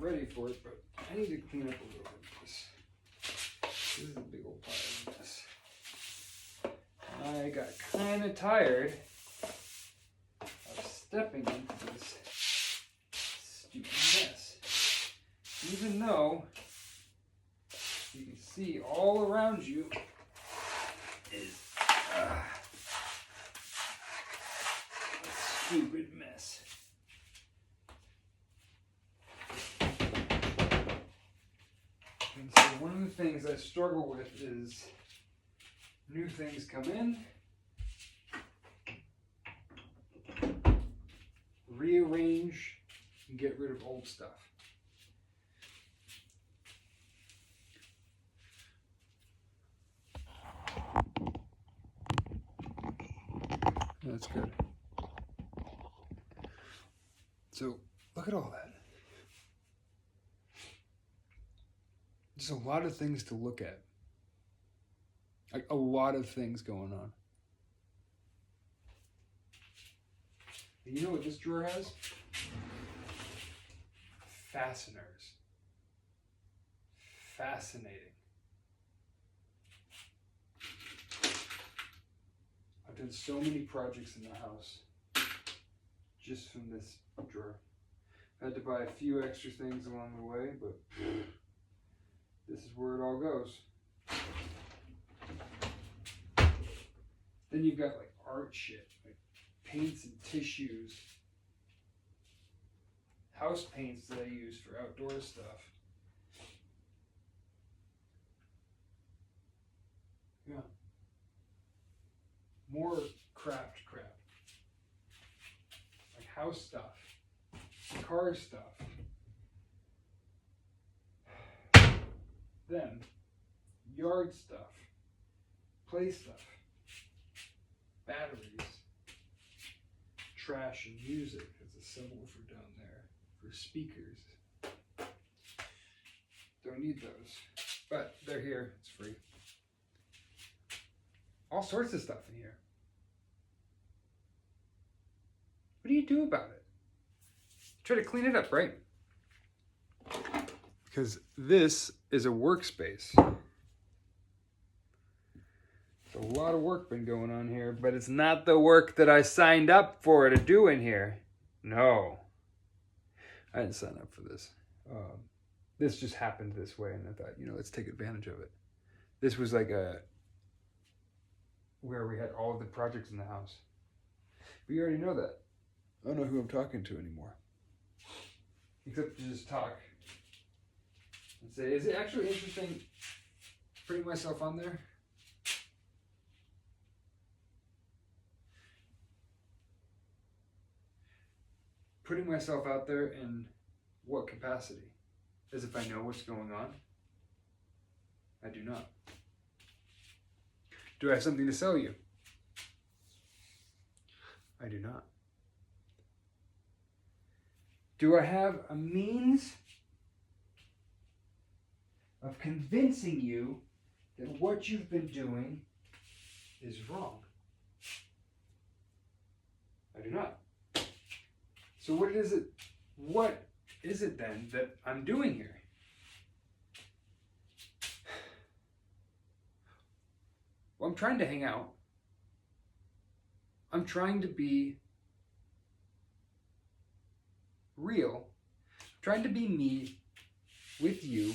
not ready for it, but I need to clean up a little bit of this. This is a big old pile of mess. I got kind of tired of stepping into this stupid mess. Even though you can see all around you is a stupid mess. And so one of the things I struggle with is new things come in, rearrange, and get rid of old stuff. That's good. So, look at all that. There's a lot of things to look at. Like a lot of things going on. You know what this drawer has? Fasteners. Fascinating. I've done so many projects in the house just from this drawer. I had to buy a few extra things along the way, but this is where it all goes. Then you've got like art shit, like paints and tissues, house paints that I use for outdoor stuff. Yeah. More craft crap. Like house stuff, car stuff. Then yard stuff, play stuff. Batteries, trash and music as a symbol for down there, for speakers. Don't need those, but they're here, it's free. All sorts of stuff in here. What do you do about it? Try to clean it up, right? Because this is a workspace. A lot of work been going on here, but it's not the work that I signed up for to do in here. No. I didn't sign up for this. This just happened this way, and I thought, let's take advantage of it. This was like where we had all of the projects in the house. But you already know that. I don't know who I'm talking to anymore. Except to just talk and say, is it actually interesting putting myself on there? Putting myself out there in what capacity? As if I know what's going on? I do not. Do I have something to sell you? I do not. Do I have a means of convincing you that what you've been doing is wrong? I do not. So what is it then that I'm doing here? Well, I'm trying to hang out. I'm trying to be real. I'm trying to be me with you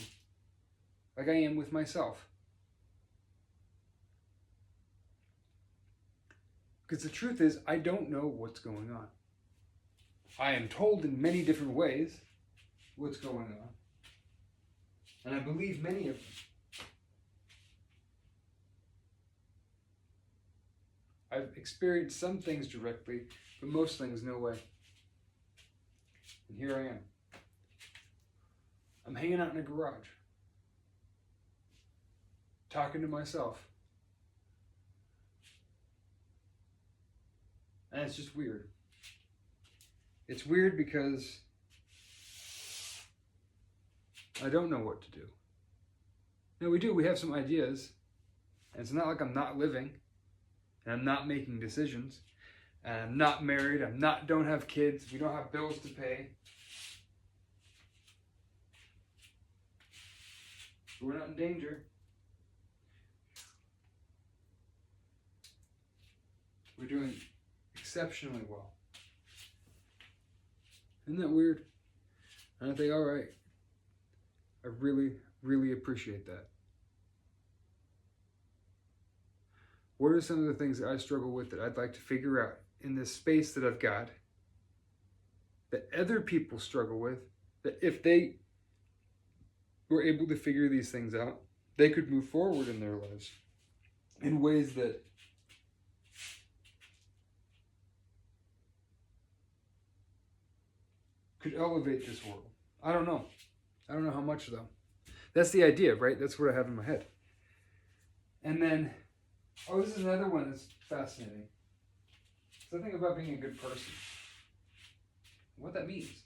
like I am with myself. Because the truth is, I don't know what's going on. I am told in many different ways what's going on. And I believe many of them. I've experienced some things directly, but most things no way. And here I am. I'm hanging out in a garage, talking to myself. And it's just weird. It's weird because I don't know what to do. No, we do. We have some ideas. And it's not like I'm not living. And I'm not making decisions. And I'm not married. Don't have kids. We don't have bills to pay. We're not in danger. We're doing exceptionally well. Isn't that weird? And I think, all right, I really, really appreciate that. What are some of the things that I struggle with that I'd like to figure out in this space that I've got that other people struggle with, that if they were able to figure these things out, they could move forward in their lives in ways that could elevate this world. I don't know. I don't know how much, though. That's the idea, right? That's what I have in my head. And then, this is another one that's fascinating. Something about being a good person. What that means.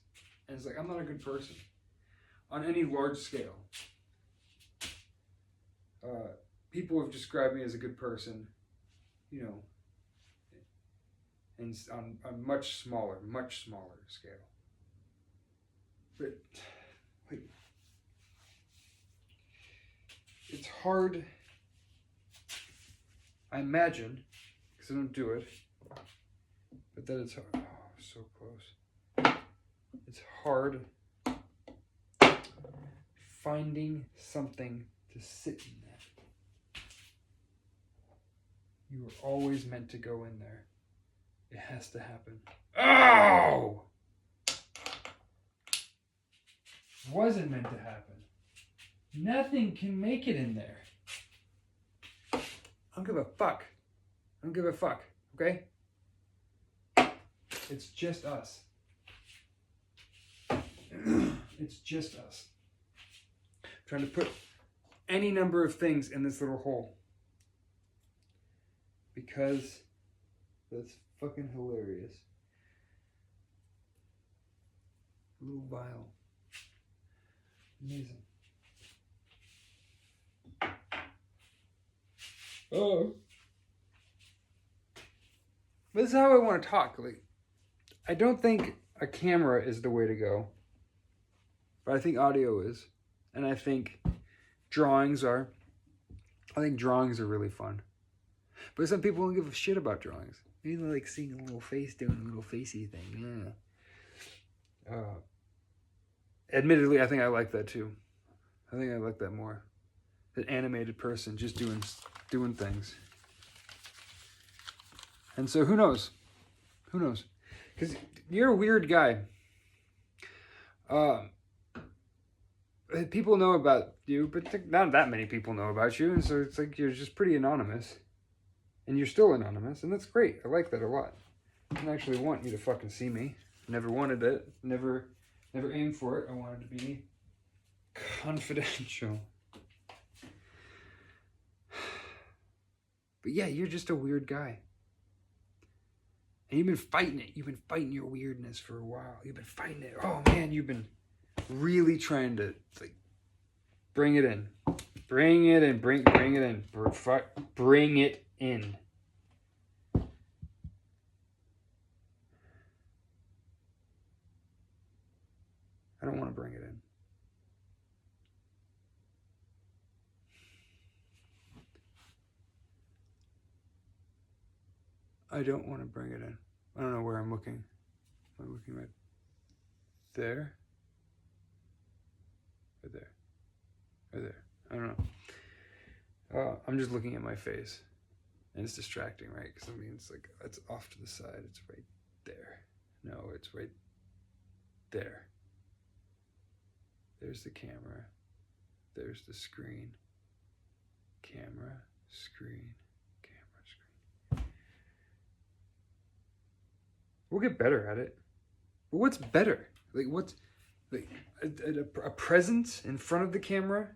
And it's like, I'm not a good person on any large scale. People have described me as a good person, you know, and on a much smaller scale. But, like, it's hard, I imagine, because I don't do it, but that it's hard. Oh, so close. It's hard finding something to sit in that. You were always meant to go in there. It has to happen. Oh! Wasn't meant to happen. Nothing can make it in there. I don't give a fuck. I don't give a fuck, okay? It's just us. It's just us. I'm trying to put any number of things in this little hole. Because that's fucking hilarious. Little vial. Amazing. Oh. But this is how I want to talk. Like, I don't think a camera is the way to go. But I think audio is. And I think drawings are. I think drawings are really fun. But some people don't give a shit about drawings. They like seeing a little face doing a little facey thing. Yeah. Admittedly, I think I like that too. I think I like that more. An animated person just doing things. And so who knows? Who knows? Because you're a weird guy. People know about you, but not that many people know about you. And so it's like you're just pretty anonymous. And you're still anonymous. And that's great. I like that a lot. I didn't actually want you to fucking see me. Never wanted it. Never aimed for it. I wanted to be confidential. But yeah, you're just a weird guy. And you've been fighting it. You've been fighting your weirdness for a while. You've been fighting it. Oh man, you've been really trying to like bring it in. Bring it in. Bring it in. Bring it in. I don't want to bring it in. I don't want to bring it in. I don't know where I'm looking. Am I looking right there? Right there. Right there. I don't know. I'm just looking at my face. And it's distracting, right? Because I mean, it's like, it's off to the side. It's right there. No, it's right there. There's the camera. There's the screen. Camera, screen, camera, screen. We'll get better at it. But what's better? Like, what's like a presence in front of the camera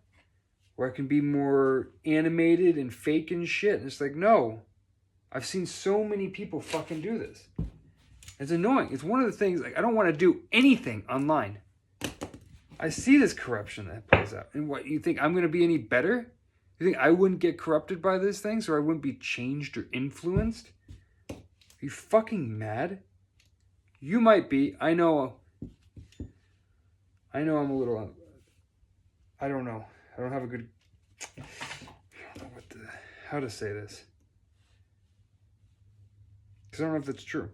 where I can be more animated and fake and shit? And it's like, no. I've seen so many people fucking do this. It's annoying. It's one of the things, like, I don't want to do anything online. I see this corruption that plays out. And what, you think I'm going to be any better? You think I wouldn't get corrupted by these things, or I wouldn't be changed or influenced? Are you fucking mad? You might be. I know I'm a little, I don't know. I don't have a good, I don't know how to say this. Because I don't know if that's true.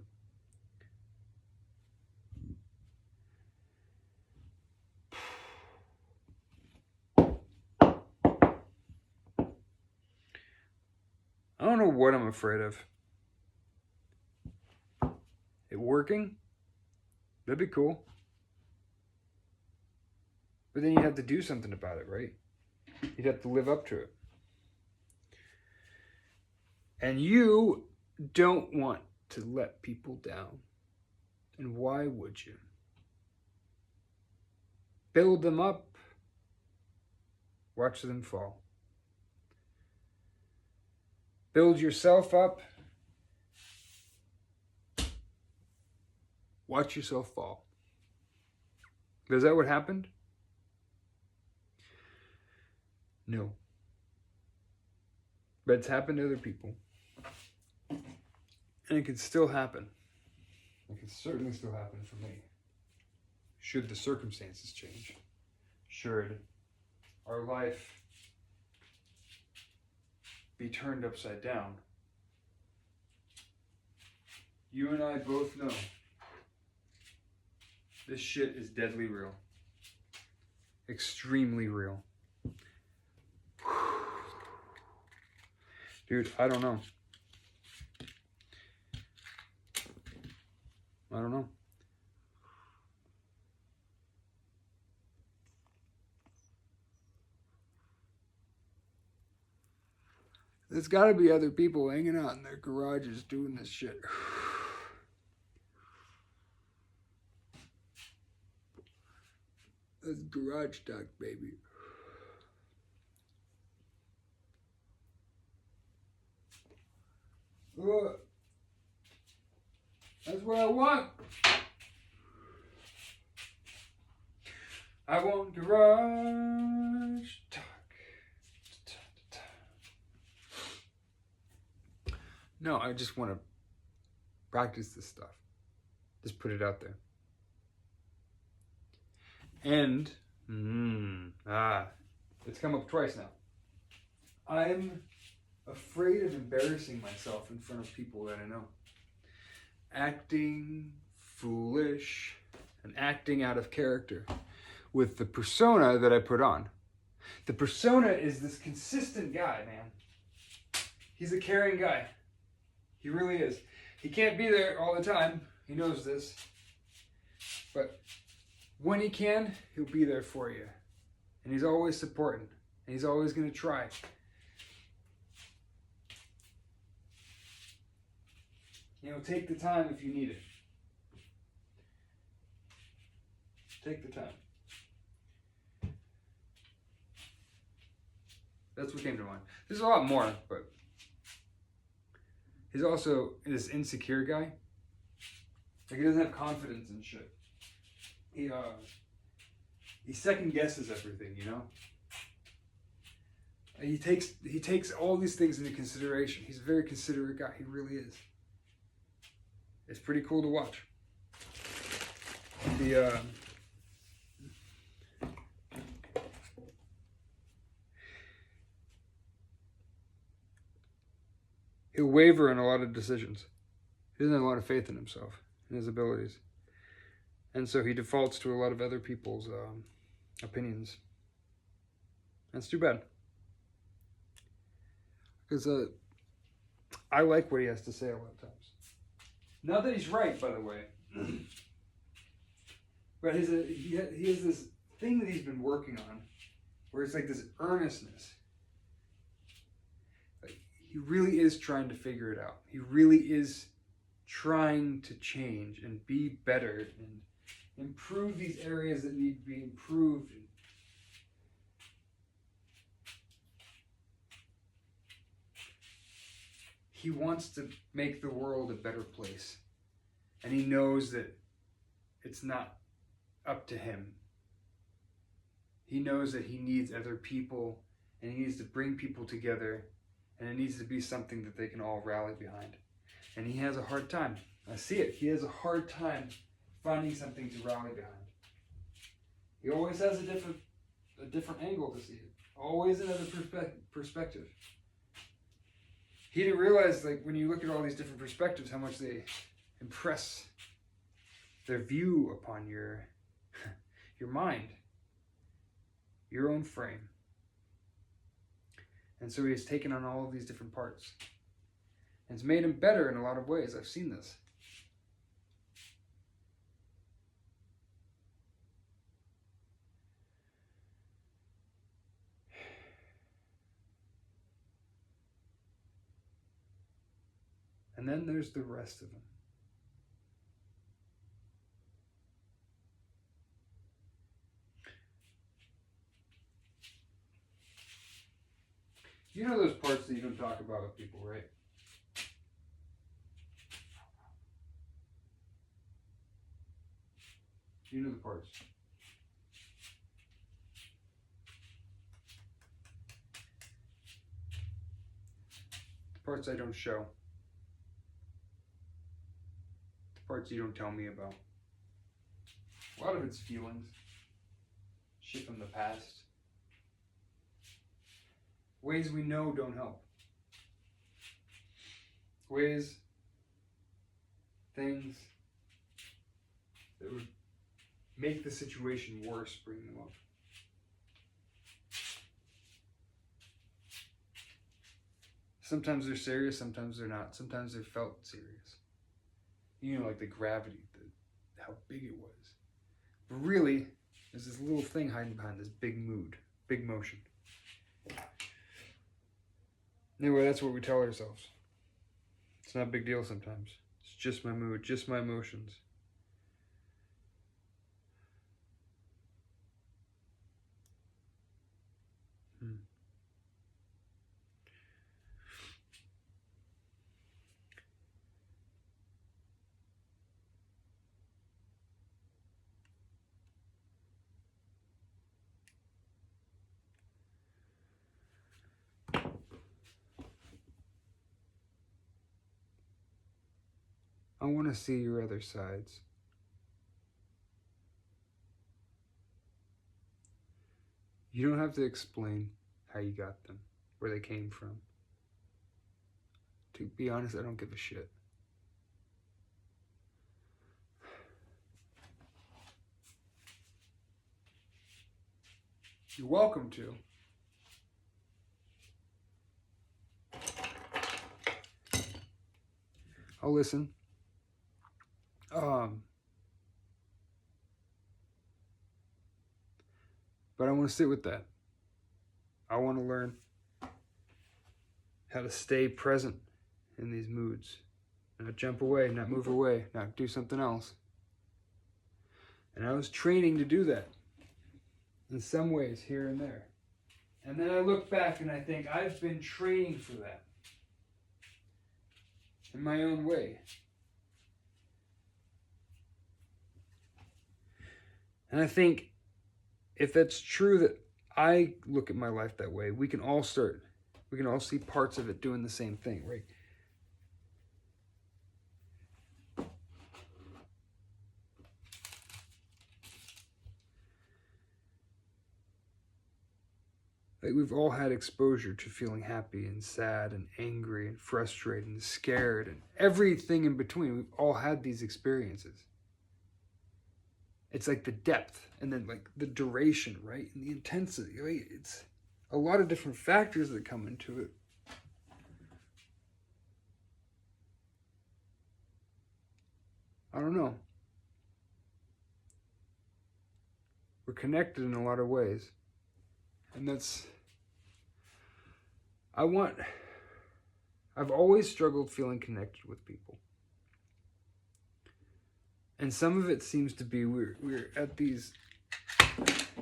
I don't know what I'm afraid of. It working? That'd be cool. But then you have to do something about it, right? You'd have to live up to it. And you don't want to let people down. And why would you? Build them up. Watch them fall. Build yourself up. Watch yourself fall. Is that what happened? No. But it's happened to other people. And it could still happen. It could certainly still happen for me. Should the circumstances change. Should our life be turned upside down. You and I both know this shit is deadly real. Extremely real. Dude, I don't know. I don't know. There's got to be other people hanging out in their garages doing this shit. That's garage talk, baby. That's what I want. I want garage talk. No, I just want to practice this stuff. Just put it out there. And, it's come up twice now. I'm afraid of embarrassing myself in front of people that I know. Acting foolish and acting out of character with the persona that I put on. The persona is this consistent guy, man. He's a caring guy. He really is. He can't be there all the time. He knows this. But when he can, he'll be there for you. And he's always supporting. And he's always going to try. Take the time if you need it. Take the time. That's what came to mind. There's a lot more, but he's also this insecure guy. Like, he doesn't have confidence in shit. He second guesses everything, you know? He takes all these things into consideration. He's a very considerate guy. He really is. It's pretty cool to watch. He'll waver in a lot of decisions. He doesn't have a lot of faith in himself and his abilities. And so he defaults to a lot of other people's opinions. That's too bad. Because I like what he has to say a lot of times. Not that he's right, by the way. But he has this thing that he's been working on where it's like this earnestness. Like, he really is trying to figure it out. He really is trying to change and be better and improve these areas that need to be improved. He wants to make the world a better place. And he knows that it's not up to him. He knows that he needs other people, and he needs to bring people together, and it needs to be something that they can all rally behind. And he has a hard time. I see it. He has a hard time finding something to rally behind. He always has a different angle to see it. Always another perspective. He didn't realize, like, when you look at all these different perspectives, how much they impress their view upon your mind, your own frame. And so he has taken on all of these different parts. And it's made him better in a lot of ways. I've seen this. And then there's the rest of them. You know those parts that you don't talk about with people, right? You know the parts. The parts I don't show. The parts you don't tell me about. A lot of it's feelings. Shit from the past. Ways we know don't help. Ways, things that would make the situation worse, bring them up. Sometimes they're serious, sometimes they're not. Sometimes they're felt serious. You know, like the gravity, how big it was. But really, there's this little thing hiding behind this big mood, big motion. Anyway, that's what we tell ourselves. It's not a big deal sometimes. It's just my mood, just my emotions. I want to see your other sides. You don't have to explain how you got them, where they came from. To be honest, I don't give a shit. You're welcome to. I'll listen. But I want to sit with that. I want to learn how to stay present in these moods. Not jump away, not move away, not do something else. And I was training to do that in some ways here and there. And then I look back and I think I've been training for that in my own way. And I think if that's true that I look at my life that way, we can all see parts of it doing the same thing, right? Like we've all had exposure to feeling happy and sad and angry and frustrated and scared and everything in between. We've all had these experiences. It's like the depth and then like the duration, right? And the intensity, right? It's a lot of different factors that come into it. I don't know. We're connected in a lot of ways. And I've always struggled feeling connected with people. And some of it seems to be we're at these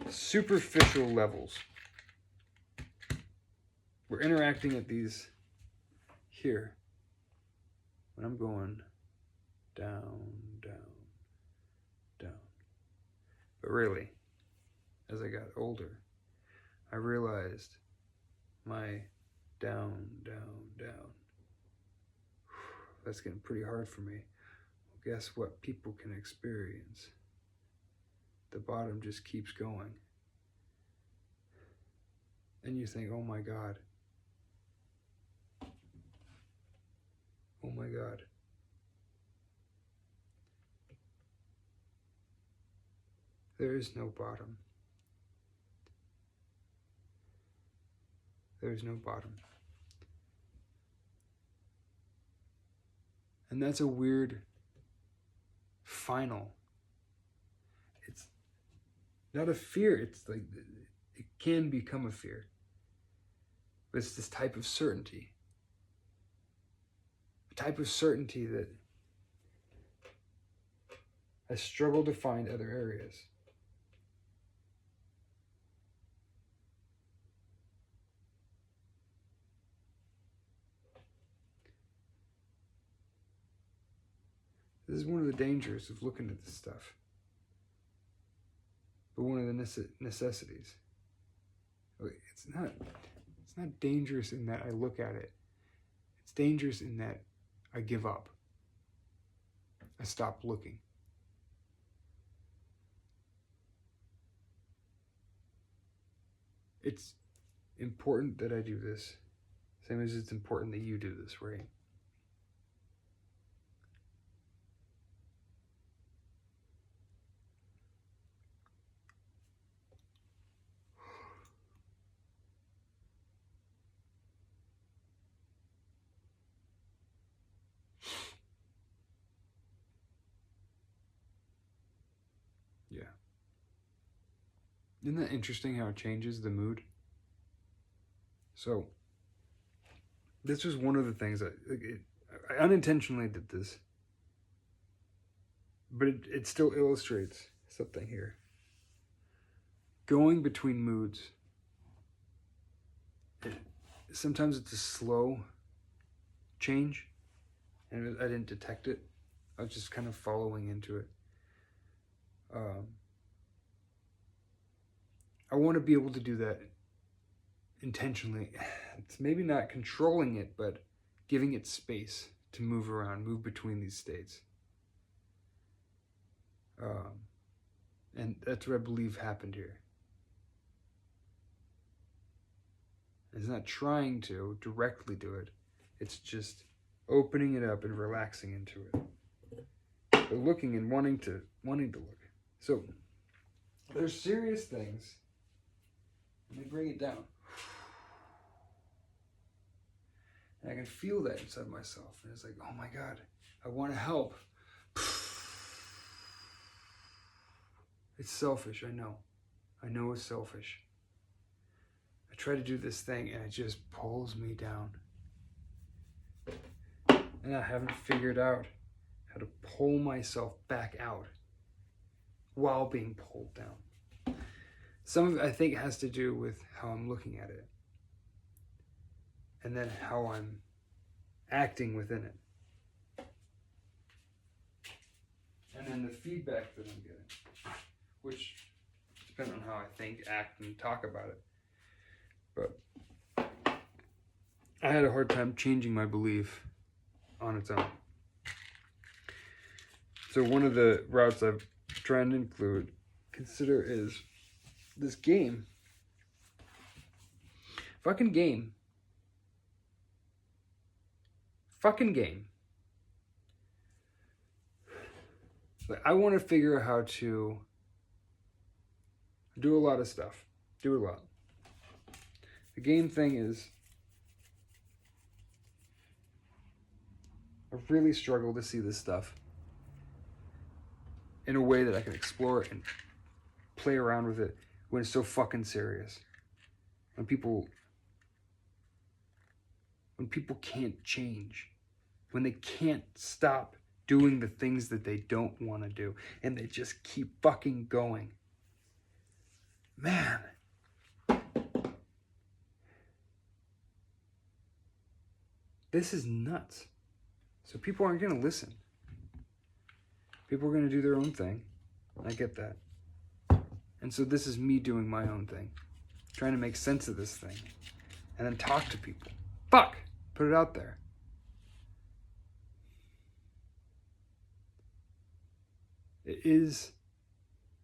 superficial levels. We're interacting at these here. When I'm going down, down, down. But really, as I got older, I realized my down, down, down. That's getting pretty hard for me. Guess what people can experience? The bottom just keeps going. And you think, oh my God. Oh my God. There is no bottom. There is no bottom. And that's a weird final. It's not a fear. It's like, it can become a fear. But it's this type of certainty. A type of certainty that I struggle to find other areas. This is one of the dangers of looking at this stuff. But one of the necessities. It's not dangerous in that I look at it. It's dangerous in that I give up. I stop looking. It's important that I do this. Same as it's important that you do this, right? Yeah. Isn't that interesting how it changes the mood? So, this was one of the things that I unintentionally did this, but it still illustrates something here. Going between moods. Sometimes it's a slow change, and I didn't detect it. I was just kind of following into it. I want to be able to do that intentionally. It's maybe not controlling it, but giving it space to move around, move between these states. And that's what I believe happened here. It's not trying to directly do it. It's just opening it up and relaxing into it. But looking and wanting to look. So there's serious things. Let me bring it down. And I can feel that inside myself. And it's like, oh my God, I want to help. It's selfish, I know. I know it's selfish. I try to do this thing and it just pulls me down. And I haven't figured out how to pull myself back out while being pulled down. Some of it, I think, has to do with how I'm looking at it. And then how I'm acting within it. And then the feedback that I'm getting. Which depends on how I think, act, and talk about it. But I had a hard time changing my belief on its own. So one of the routes I've tried to consider is this game. Fucking game. Like, I want to figure out how to do a lot of stuff. Do a lot. The game thing is, I really struggle to see this stuff in a way that I can explore it and play around with it when it's so fucking serious. When people can't change. When they can't stop doing the things that they don't want to do. And they just keep fucking going. Man. This is nuts. So people aren't going to listen. People are going to do their own thing. I get that. And so this is me doing my own thing. Trying to make sense of this thing. And then talk to people. Fuck! Put it out there. It is